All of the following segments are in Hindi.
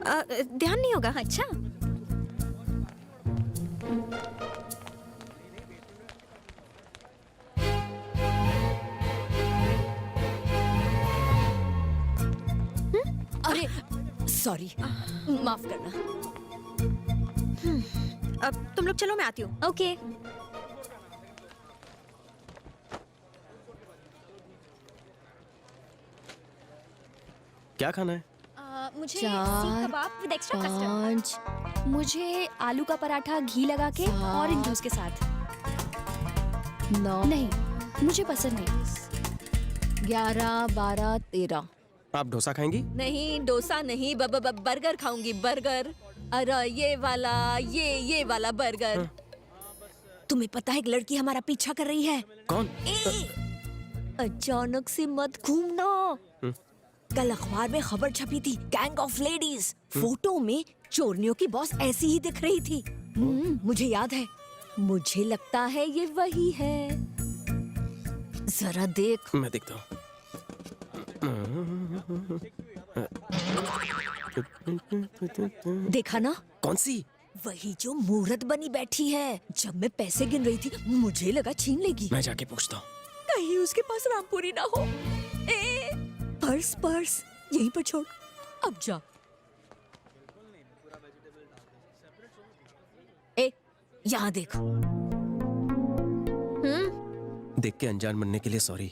ध्यान नहीं होगा। अच्छा, अरे सॉरी, माफ करना। अब तुम लोग चलो, मैं आती हूँ। ओके। क्या खाना है? मुझे सीख चार, कबाब विद एक्स्ट्रा कस्टर्ड। 5, मुझे आलू का पराठा घी लगा के ऑरेंज जूस के साथ। 9 नहीं, मुझे पसंद नहीं। 11, 12, 13। आप डोसा खाएंगी? नहीं, डोसा नहीं, बर्गर खाऊंगी, बर्गर। अरे ये वाला बर्गर। तुम्हें पता है एक लड़की हमारा पीछा कर रही है। कौन? अचानक से मत घूमना। कल अखबार में खबर छपी थी, गैंग ऑफ लेडीज। फोटो में चोरनियों की बॉस ऐसी ही दिख रही थी। मुझे याद है, मुझे लगता है ये वही है। जरा देख। मैं देखता हूँ। देखा ना? कौन सी? वही जो मूर्त बनी बैठी है। जब मैं पैसे गिन रही थी, मुझे लगा छीन लेगी। मैं जाके पूछता हूँ। कहीं उसके पास रामपुरी ना हो। पर्स यहीं पर छोड़, अब जा। यहाँ देख। देख के अनजान बनने के लिए सॉरी।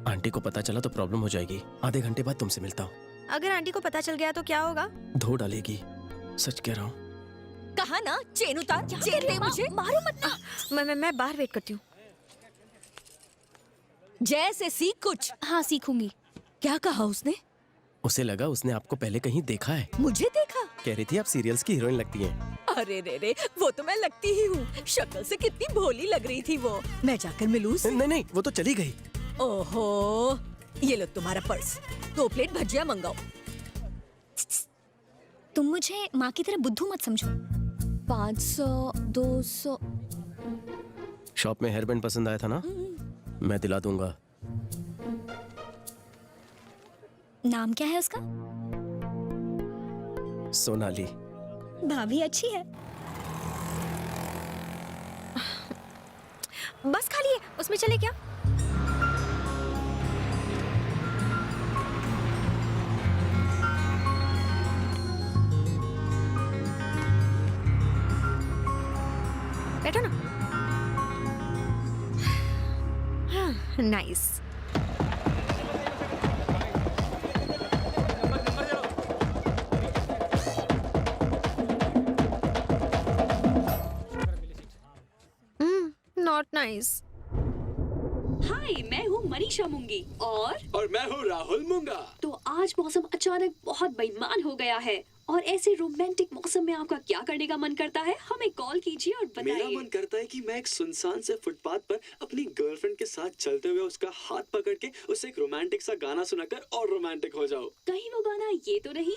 आंटी को पता चला तो प्रॉब्लम हो जाएगी। आधे घंटे बाद तुमसे मिलता हूँ। अगर आंटी को पता चल गया तो क्या होगा? धो डालेगी, सच कह रहा हूँ। कहा ना, चेन उतार। चेन दे मुझे। मारो मत ना। मैं बाहर वेट करती हूँ। जैसे सीख कुछ। हाँ, सीखूंगी। क्या कहा उसने? उसे लगा उसने आपको पहले कहीं देखा है। मुझे देखा? कह रही थी आप सीरियल्स की हीरोइन लगती हैं। अरे रे, वो तो मैं लगती ही हूँ। शक्ल से कितनी भोली लग रही थी वो। मैं जाकर मिलूं उससे? नहीं, वो तो चली गई। ओहो, ये लो तुम्हारा पर्स। 2 प्लेट भजिया मंगाओ। तुम मुझे माँ की तरह बुद्धू मत समझो। 500, 200। शॉप में हेयर बैंड पसंद आया था ना? मैं दिला दूंगा। नाम क्या है उसका? सोनाली। भाभी अच्छी है। बस खाली है, उसमें चले क्या? बैठो ना। हाँ, नाइस। Not nice. हाय, मैं हूँ मनीषा मूंगी और मैं हूँ राहुल मूंगा। तो आज मौसम अचानक बहुत बेईमान हो गया है और ऐसे रोमांटिक मौसम में आपका क्या करने का मन करता है? हमें कॉल कीजिए और बताइए। मेरा मन करता है कि मैं एक सुनसान से फुटपाथ पर अपनी गर्लफ्रेंड के साथ चलते हुए उसका हाथ पकड़ के उसे एक रोमांटिक सा गाना सुनाकर और रोमांटिक हो जाऊं। कहीं वो गाना ये तो नहीं?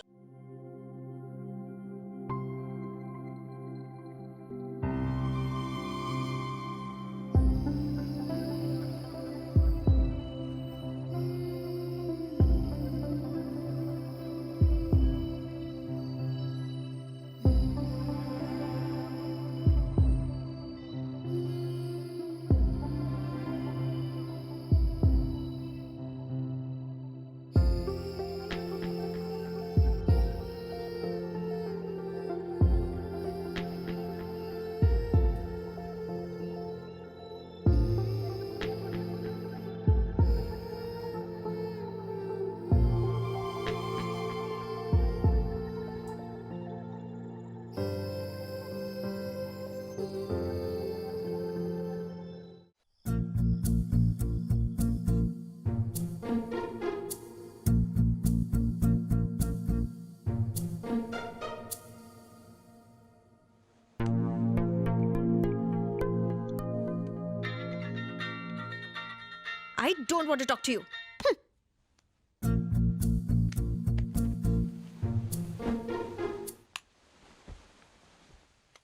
I don't want to talk to you.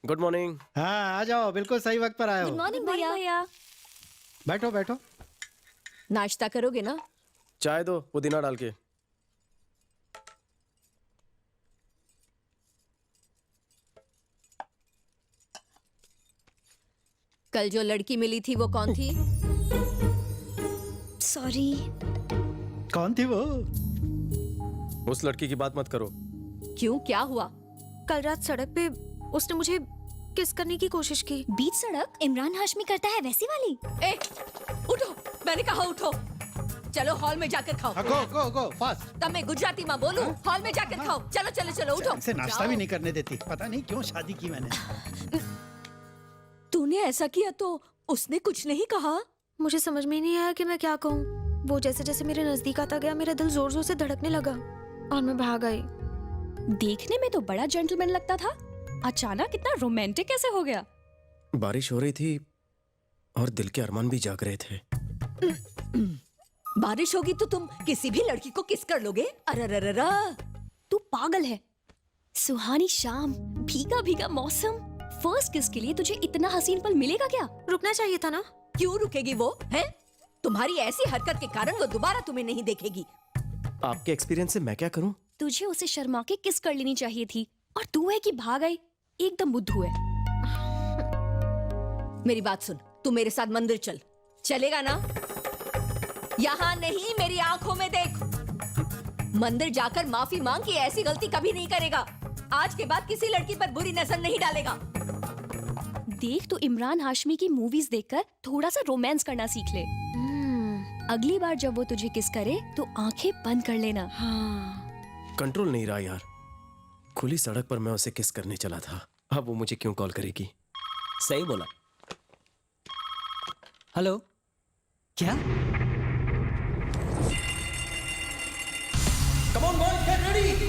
Good morning. हाँ, आ जाओ, बिल्कुल सही वक्त पर आए गुड हो। मॉर्निंग भैया। बैठो बैठो। नाश्ता करोगे ना? चाय दो, पुदीना डाल के। कल जो लड़की मिली थी वो कौन थी? सॉरी। कौन थी वो? उस लड़की की बात मत करो। क्यों, क्या हुआ? कल रात सड़क पे उसने मुझे किस करने की कोशिश की। बीच सड़क इमरान हाशमी करता है वैसी वाली? ए, उठो, मैंने कहा उठो। चलो हॉल में जाकर खाओ। गो फास्ट। तब मैं गुजराती माँ बोलूं, हॉल में जाकर खाओ। चलो चलो चलो उठो। इसे नाश्ता भी नहीं करने देती, पता नहीं क्यों शादी की मैंने। तूने ऐसा किया तो उसने कुछ नहीं कहा? मुझे समझ में ही नहीं आया कि मैं क्या कहूँ। वो जैसे जैसे मेरे नजदीक आता गया मेरा दिल जोर जोर से धड़कने लगा और मैं भाग आई। देखने में तो बड़ा जेंटलमैन लगता था, अचानक इतना रोमांटिक कैसे हो गया? बारिश हो रही थी और दिल के अरमान भी जाग रहे थे। बारिश होगी तो तुम किसी भी लड़की को किस कर लोगे? अररररा। तू पागल है। सुहानी शाम, भीगा भीगा मौसम, फर्स्ट किस के लिए तुझे इतना हसीन पल मिलेगा क्या? रुकना चाहिए था ना। क्यों रुकेगी वो? हैं? तुम्हारी ऐसी हरकत के कारण वो दोबारा तुम्हें नहीं देखेगी। आपके एक्सपीरियंस से मैं क्या करूं? तुझे उसे शर्मा के किस कर लेनी चाहिए थी, और तू है कि भाग आई। एकदम बुद्धू है। मेरी बात सुन, तू मेरे साथ मंदिर चल। चलेगा ना? यहाँ नहीं, मेरी आंखों में देख। मंदिर जाकर माफी मांग कि ऐसी गलती कभी नहीं करेगा। आज के बाद किसी लड़की पर बुरी नजर नहीं डालेगा। देख, तो इमरान हाशमी की मूवीज देखकर थोड़ा सा रोमांस करना सीख ले। अगली बार जब वो तुझे किस करे तो आंखें बंद कर लेना। हाँ। कंट्रोल नहीं रहा यार। खुली सड़क पर मैं उसे किस करने चला था। अब वो मुझे क्यों कॉल करेगी? सही बोला। हेलो, क्या? Come on boys, get ready.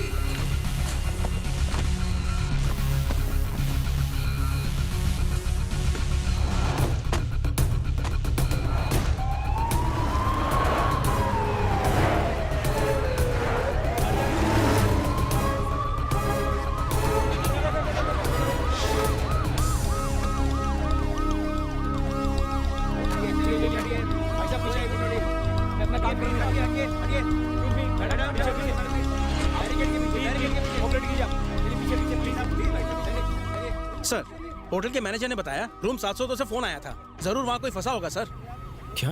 Sir, hotel के मैनेजर ने बताया रूम 702 से फोन आया था। जरूर वहाँ कोई फंसा होगा सर। क्या?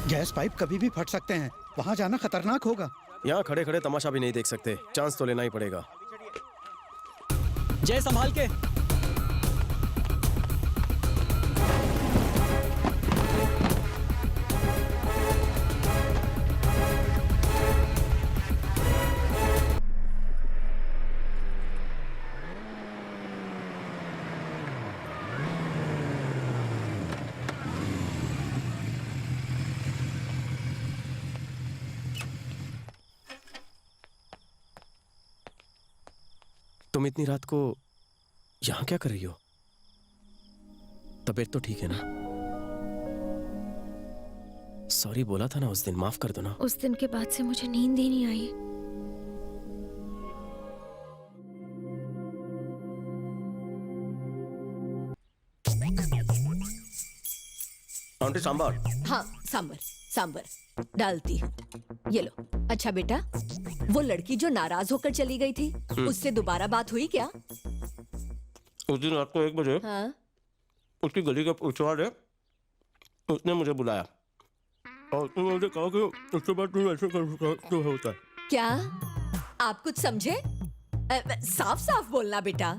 गैस पाइप कभी भी फट सकते हैं, वहाँ जाना खतरनाक होगा। यहाँ खड़े खड़े तमाशा भी नहीं देख सकते, चांस तो लेना ही पड़ेगा। जय, संभाल के। तुम इतनी रात को यहाँ क्या कर रही हो? तबीयत तो ठीक है ना? सॉरी बोला था ना उस दिन, माफ कर दो ना। उस दिन के बाद से मुझे नींद ही नहीं आई। आंटी सांभर। हाँ, सांबर सांबर डालती हूँ। ये लो। अच्छा बेटा, वो लड़की जो नाराज होकर चली गई थी, उससे दोबारा बात हुई क्या? उस दिन रात को 1 बजे हाँ? उसकी गली का पिछवाड़ है, उसने मुझे बुलाया और उसने मुझे कहा कि उसके बाद तुम ऐसे कर होता है। क्या आप कुछ समझे? साफ साफ बोलना बेटा।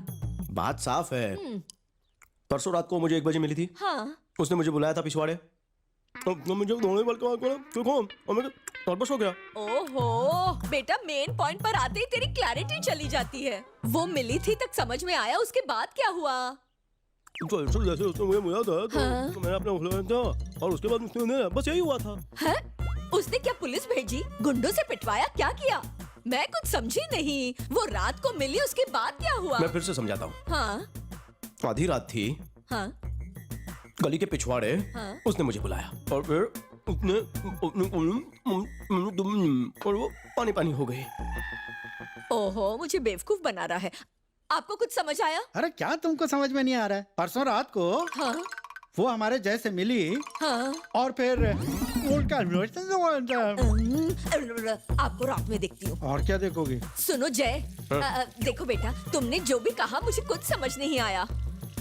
बात साफ है। परसों रात को मुझे 1 बजे मिली थी। हाँ? उसने मुझे बुलाया था पिछवाड़े, तो मुझे दोनों ही और मुझे नर्वस हो गया। ओहो बेटा, मेन पॉइंट पर आते ही तेरी क्लैरिटी चली जाती है। वो मिली थी तक समझ में आया, उसके बाद क्या हुआ? तो ऐसे जैसे उसने मुझे बुलाया था तो, हाँ? तो मैंने अपना उठा था और उसके बाद उसने बस यही हुआ था। है? उसने क्या पुलिस भेजी, गुंडों से पिटवाया, क्या किया? मैं कुछ समझी नहीं। वो रात को मिली, उसके बाद क्या हुआ? मैं फिर से समझाता हूँ। हाँ? आधी रात थी, हाँ? गली के पिछवाड़े हाँ? उसने मुझे बुलाया और फिर उसने और वो पानी पानी हो गई। ओहो, मुझे बेवकूफ बना रहा है। आपको कुछ समझ आया? अरे क्या तुमको समझ में नहीं आ रहा है? परसों रात को हाँ? वो हमारे जय से मिली हाँ? और फिर आपको रात में देखती हूँ। और क्या देखोगी? सुनो जय, देखो बेटा, तुमने जो भी कहा मुझे कुछ समझ नहीं आया।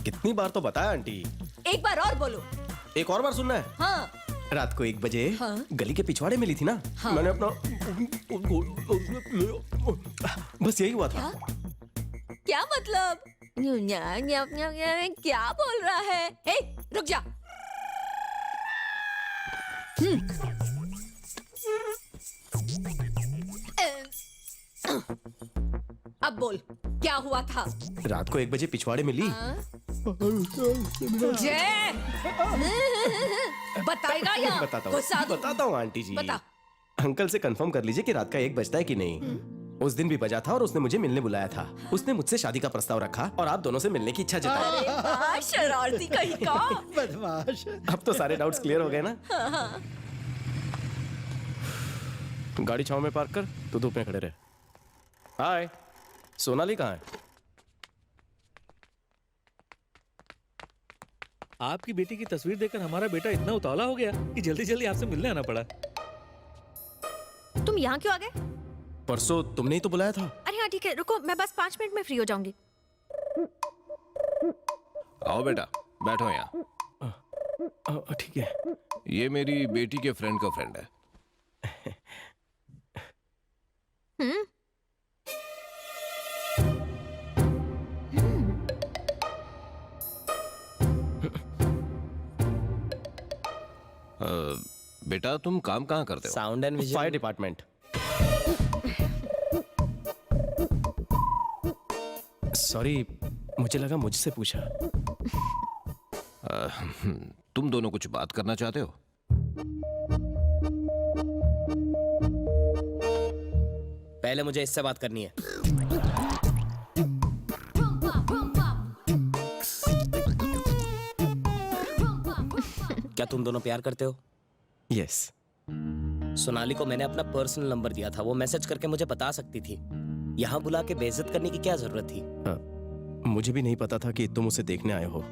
कितनी बार तो बताया आंटी। एक बार और बोलो। एक और बार सुनना है? हाँ। रात को 1 बजे हाँ? गली के पिछवाड़े मिली थी ना। हाँ। मैंने अपना बस यही हुआ था। क्या मतलब? क्या बोल रहा है? हे, रुक जा। अब बोल, क्या हुआ था? रात को 1 बजे पिछवाड़े मिली। जय बताएगा या बताता हूँ आंटी जी। बता। अंकल से कंफर्म कर लीजिए कि रात का 1 बजता है कि नहीं। उस दिन भी बजा था और उसने मुझे मिलने बुलाया था। उसने मुझसे शादी का प्रस्ताव रखा और आप दोनों से मिलने की इच्छा जताई। अरे वाह, शरारती कहीं का। बदमाश। अब तो सारे डाउट्स क्लियर हो गए ना। गाड़ी छांव में पार्क कर, तू धूप में खड़े रहे। हाय, सोनाली कहाँ है? आपकी बेटी की तस्वीर देखकर हमारा बेटा इतना उतावला हो गया कि जल्दी जल्दी आपसे मिलने आना पड़ा। तुम यहाँ क्यों आ गए? परसों तुमने ही तो बुलाया था। अरे हाँ ठीक है, रुको, मैं बस 5 मिनट में फ्री हो जाऊंगी। आओ बेटा, बैठो यहाँ। ठीक है। ये मेरी बेटी के फ्रेंड का फ्रेंड है। बेटा तुम काम कहाँ करते हो? Sound and vision. Fire department. Sorry, मुझे लगा मुझसे पूछा। तुम दोनों कुछ बात करना चाहते हो? पहले मुझे इससे बात करनी है। क्या तुम दोनों प्यार करते हो? यस। सोनाली को मैंने अपना पर्सनल नंबर दिया था, वो मैसेज करके मुझे बता सकती थी। यहाँ बुला के बेइज्जत करने की क्या जरूरत थी? मुझे भी नहीं पता था कि तुम उसे देखने आए हो।